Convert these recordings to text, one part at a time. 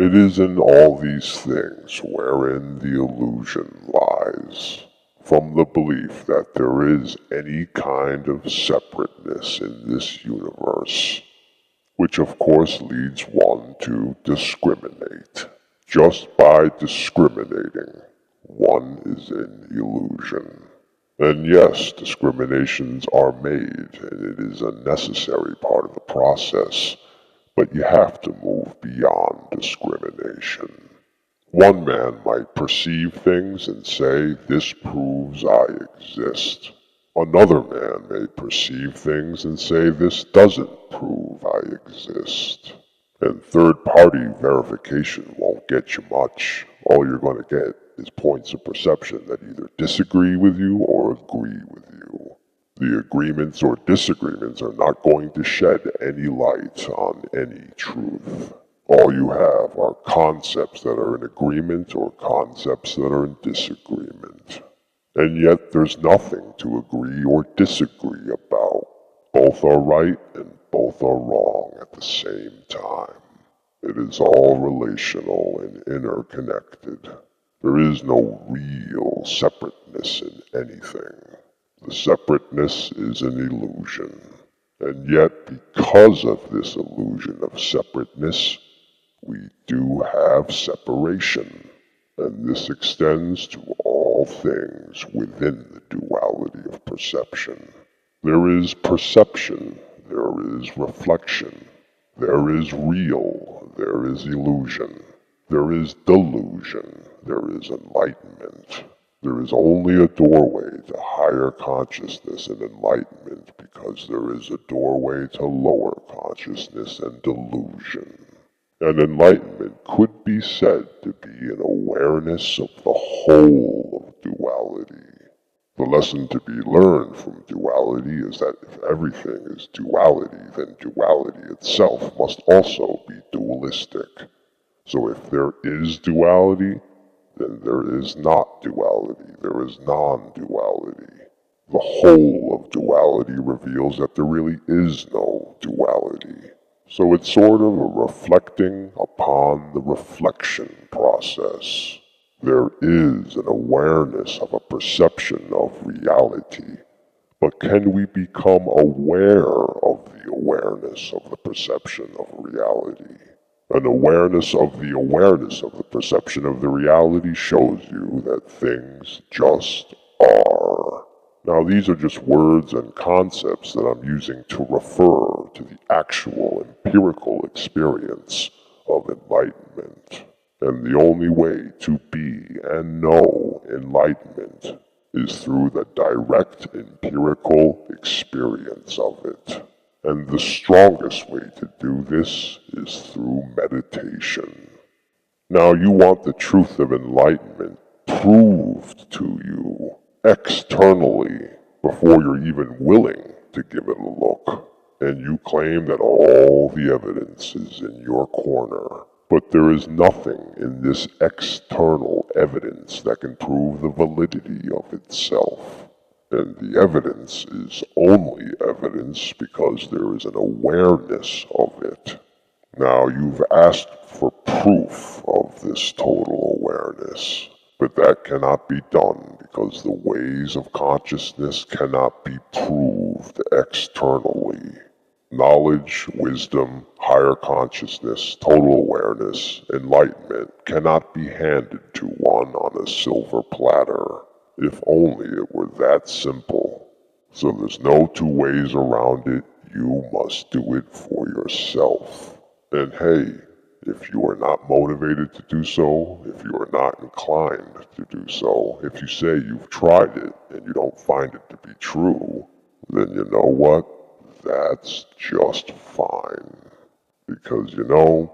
It is in all these things wherein the illusion lies, from the belief that there is any kind of separateness in this universe, which of course leads one to discriminate. Just by discriminating, one is in illusion. And yes, discriminations are made, and it is a necessary part of the process, but you have to move beyond discrimination. One man might perceive things and say, "This proves I exist." Another man may perceive things and say, "This doesn't prove I exist." And third-party verification won't get you much. All you're going to get is points of perception that either disagree with you or agree with you. The agreements or disagreements are not going to shed any light on any truth. All you have are concepts that are in agreement or concepts that are in disagreement. And yet there's nothing to agree or disagree about. Both are right and both are wrong at the same time. It is all relational and interconnected. There is no real separateness in anything. The separateness is an illusion. And yet, because of this illusion of separateness, we do have separation. And this extends to all things within the duality of perception. There is perception, there is reflection, there is real, there is illusion, there is delusion, there is enlightenment. There is only a doorway to higher consciousness and enlightenment because there is a doorway to lower consciousness and delusion. And enlightenment could be said to be an awareness of the whole of duality. The lesson to be learned from duality is that if everything is duality, then duality itself must also be dualistic. So if there is duality, then there is not duality, there is non-duality. The whole of duality reveals that there really is no duality. So it's sort of a reflecting upon the reflection process. There is an awareness of a perception of reality, but can we become aware of the awareness of the perception of reality? An awareness of the perception of the reality shows you that things just are. Now these are just words and concepts that I'm using to refer to the actual empirical experience of enlightenment. And the only way to be and know enlightenment is through the direct empirical experience of it. And the strongest way to do this is through meditation. Now you want the truth of enlightenment proved to you externally before you're even willing to give it a look. And you claim that all the evidence is in your corner. But there is nothing in this external evidence that can prove the validity of itself. And the evidence is only evidence because there is an awareness of it. Now you've asked for proof of this total awareness, but that cannot be done because the ways of consciousness cannot be proved externally. Knowledge, wisdom, higher consciousness, total awareness, enlightenment cannot be handed to one on a silver platter. If only it were that simple. So there's no two ways around it. You must do it for yourself. And hey, if you are not motivated to do so, if you are not inclined to do so, if you say you've tried it and you don't find it to be true, then you know what? That's just fine. Because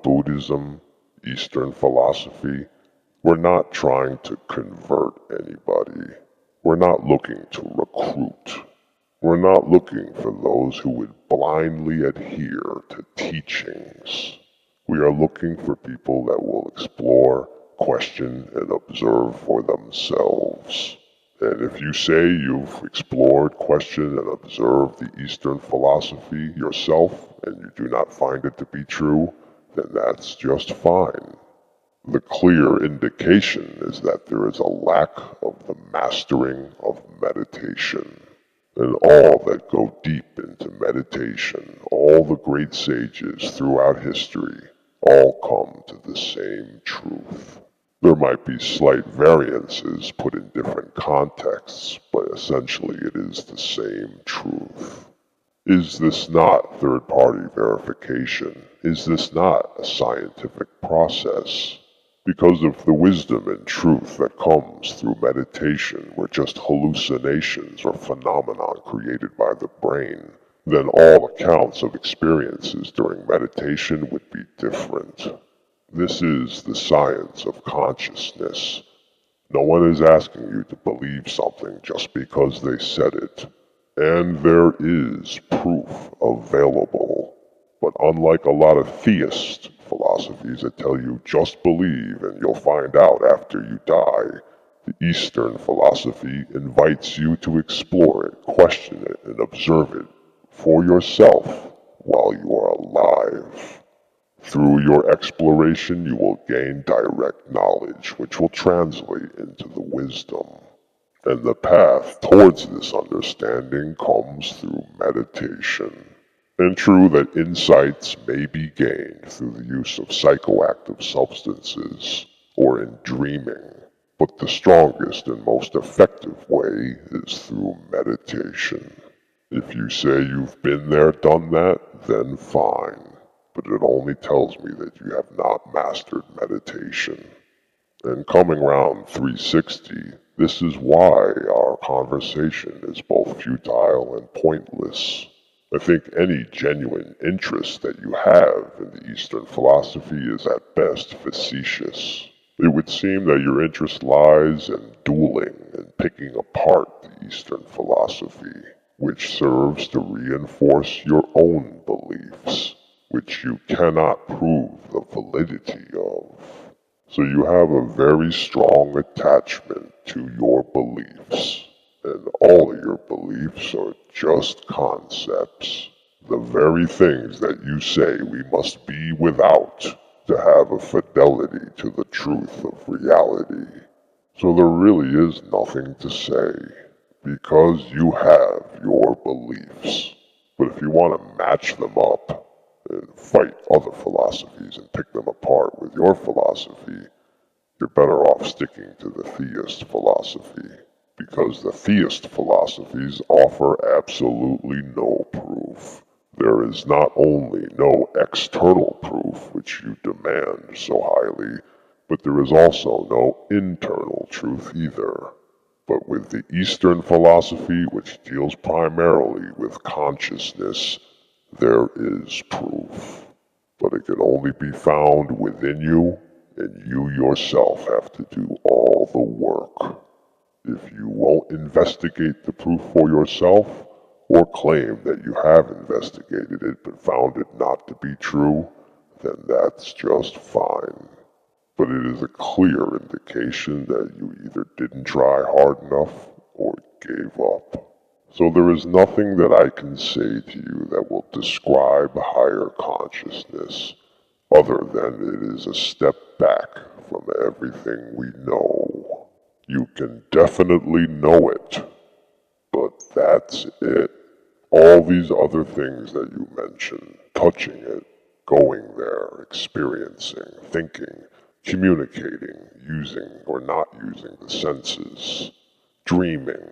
Buddhism, Eastern philosophy, we're not trying to convert anybody. We're not looking to recruit. We're not looking for those who would blindly adhere to teachings. We are looking for people that will explore, question, and observe for themselves. And if you say you've explored, questioned, and observed the Eastern philosophy yourself, and you do not find it to be true, then that's just fine. The clear indication is that there is a lack of the mastering of meditation. And all that go deep into meditation, all the great sages throughout history, all come to the same truth. There might be slight variances put in different contexts, but essentially it is the same truth. Is this not third-party verification? Is this not a scientific process? Because if the wisdom and truth that comes through meditation were just hallucinations or phenomenon created by the brain, then all accounts of experiences during meditation would be different. This is the science of consciousness. No one is asking you to believe something just because they said it. And there is proof available. But unlike a lot of theist philosophies that tell you just believe and you'll find out after you die, the Eastern philosophy invites you to explore it, question it, and observe it for yourself while you are alive. Through your exploration, you will gain direct knowledge, which will translate into the wisdom. And the path towards this understanding comes through meditation. And true that insights may be gained through the use of psychoactive substances or in dreaming, but the strongest and most effective way is through meditation. If you say you've been there, done that, then fine. But it only tells me that you have not mastered meditation. And coming round 360, this is why our conversation is both futile and pointless. I think any genuine interest that you have in the Eastern philosophy is at best facetious. It would seem that your interest lies in dueling and picking apart the Eastern philosophy, which serves to reinforce your own beliefs, which you cannot prove the validity of. So you have a very strong attachment to your beliefs, and all of your beliefs are just concepts, the very things that you say we must be without to have a fidelity to the truth of reality. So there really is nothing to say, because you have your beliefs. But if you want to match them up, and fight other philosophies and pick them apart with your philosophy, you're better off sticking to the theist philosophy, because the theist philosophies offer absolutely no proof. There is not only no external proof, which you demand so highly, but there is also no internal truth either. But with the Eastern philosophy, which deals primarily with consciousness, there is proof, but it can only be found within you, and you yourself have to do all the work. If you won't investigate the proof for yourself, or claim that you have investigated it but found it not to be true, then that's just fine. But it is a clear indication that you either didn't try hard enough or gave up. So there is nothing that I can say to you that will describe higher consciousness, other than it is a step back from everything we know. You can definitely know it, but that's it. All these other things that you mentioned, touching it, going there, experiencing, thinking, communicating, using or not using the senses, dreaming,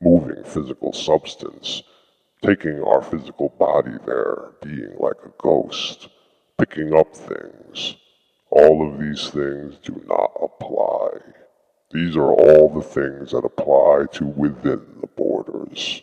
moving physical substance, taking our physical body there, being like a ghost, picking up things. All of these things do not apply. These are all the things that apply to within the borders.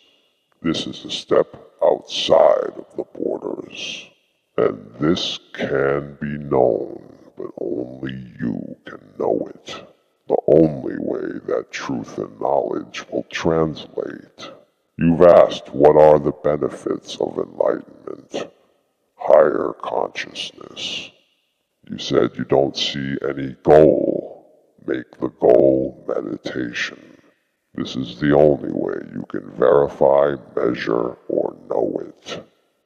This is a step outside of the borders. And this can be known, but only you can know it. The only way that truth and knowledge will translate. You've asked what are the benefits of enlightenment, higher consciousness. You said you don't see any goal. Make the goal meditation. This is the only way you can verify, measure, or know it.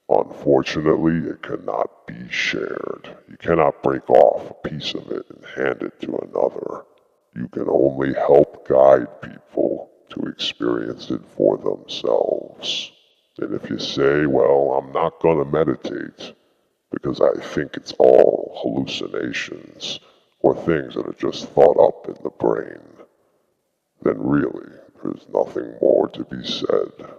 Unfortunately, it cannot be shared. You cannot break off a piece of it and hand it to another. You can only help guide people to experience it for themselves. And if you say, well, I'm not going to meditate because I think it's all hallucinations or things that are just thought up in the brain, then really there's nothing more to be said.